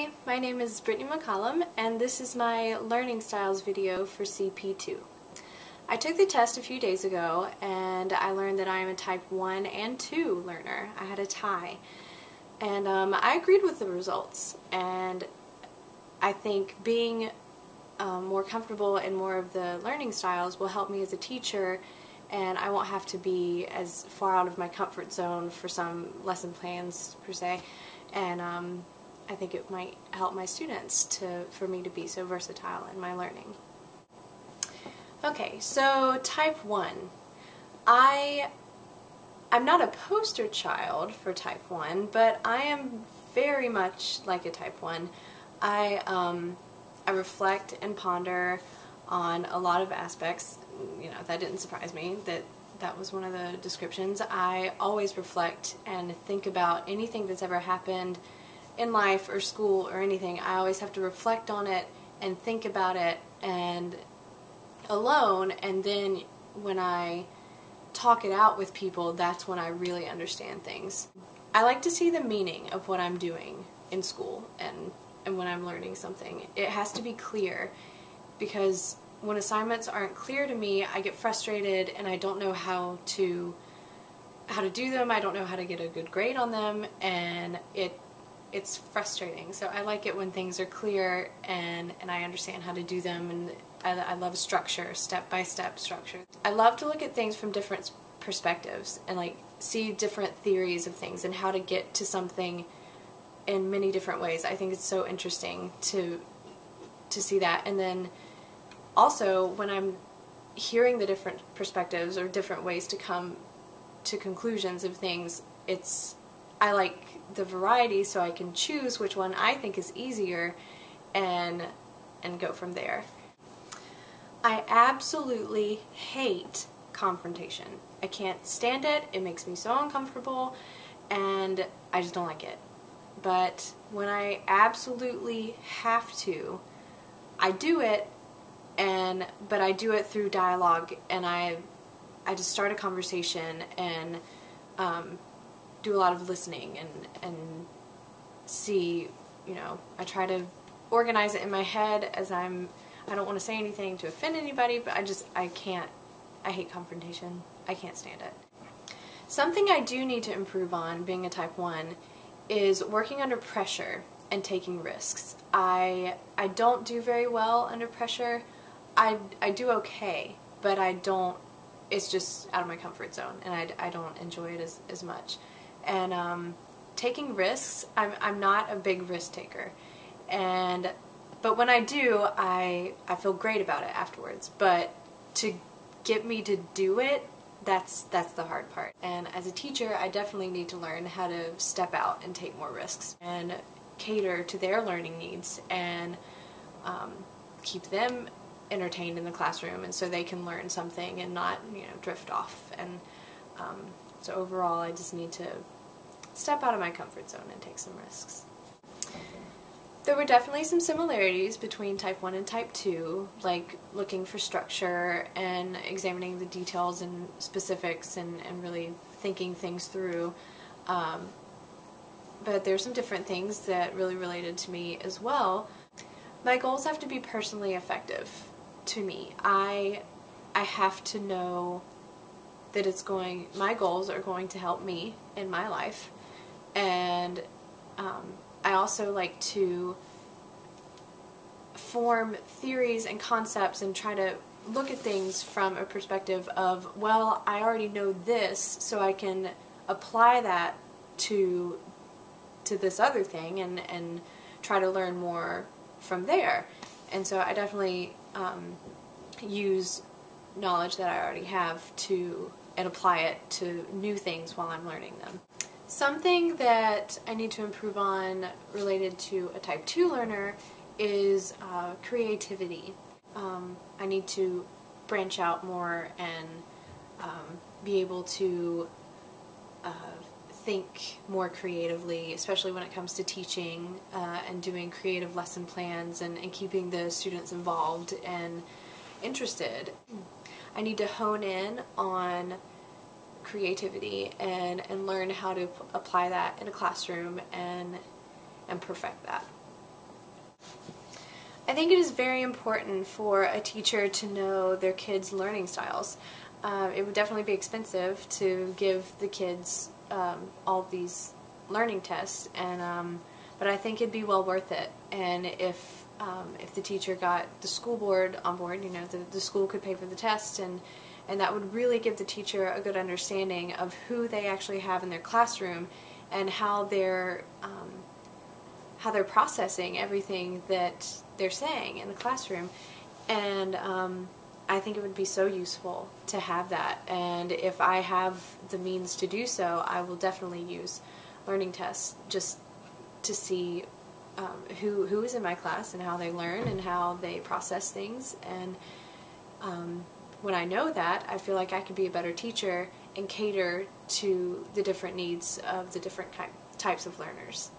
Hi, my name is Brittany McCollum, and this is my learning styles video for CP2. I took the test a few days ago, and I learned that I am a type 1 and 2 learner. I had a tie, and I agreed with the results, and I think being more comfortable in more of the learning styles will help me as a teacher, and I won't have to be as far out of my comfort zone for some lesson plans per se, and I think it might help my students for me to be so versatile in my learning. Okay, so type 1. I'm not a poster child for type 1, but I am very much like a type 1. I reflect and ponder on a lot of aspects. You know, that didn't surprise me that was one of the descriptions. I always reflect and think about anything that's ever happened in life or school or anything. I always have to reflect on it and think about it and alone, and then when I talk it out with people, that's when I really understand things. I like to see the meaning of what I'm doing in school and when I'm learning something. It has to be clear, because when assignments aren't clear to me, I get frustrated and I don't know how to do them. I don't know how to get a good grade on them, and it's frustrating. So I like it when things are clear and I understand how to do them, and I love structure, step-by-step structure. I love to look at things from different perspectives and like see different theories of things and how to get to something in many different ways. I think it's so interesting to see that. And then also when I'm hearing the different perspectives or different ways to come to conclusions of things, I like the variety, so I can choose which one I think is easier and go from there. I absolutely hate confrontation. I can't stand it. It makes me so uncomfortable, and I just don't like it. But when I absolutely have to, I do it, but I do it through dialogue, and I just start a conversation and do a lot of listening and see, you know, I try to organize it in my head as I don't want to say anything to offend anybody, but I hate confrontation. I can't stand it. Something I do need to improve on, being a type 1, is working under pressure and taking risks. I don't do very well under pressure. I do okay, but it's just out of my comfort zone, and I don't enjoy it as much. And taking risks, I'm not a big risk taker, but when I do, I feel great about it afterwards. But to get me to do it, that's the hard part. And as a teacher, I definitely need to learn how to step out and take more risks and cater to their learning needs and keep them entertained in the classroom, and so they can learn something and not, you know, drift off. And so overall, I just need to step out of my comfort zone and take some risks. There were definitely some similarities between type 1 and type 2, like looking for structure and examining the details and specifics and really thinking things through. But there's some different things that really related to me as well. My goals have to be personally effective to me. I have to know that my goals are going to help me in my life, and I also like to form theories and concepts and try to look at things from a perspective of, well, I already know this, so I can apply that to this other thing and try to learn more from there. And so I definitely use knowledge that I already have and apply it to new things while I'm learning them. Something that I need to improve on related to a type 2 learner is creativity. I need to branch out more and be able to think more creatively, especially when it comes to teaching and doing creative lesson plans and keeping the students involved and interested. I need to hone in on creativity and learn how to apply that in a classroom and perfect that. I think it is very important for a teacher to know their kids' learning styles. It would definitely be expensive to give the kids all these learning tests, and but I think it'd be well worth it. And if the teacher got the school board on board, you know, the school could pay for the tests, and that would really give the teacher a good understanding of who they actually have in their classroom and how they're processing everything that they're saying in the classroom. And I think it would be so useful to have that, and if I have the means to do so, I will definitely use learning tests just to see who is in my class and how they learn and how they process things. And when I know that, I feel like I can be a better teacher and cater to the different needs of the different types of learners.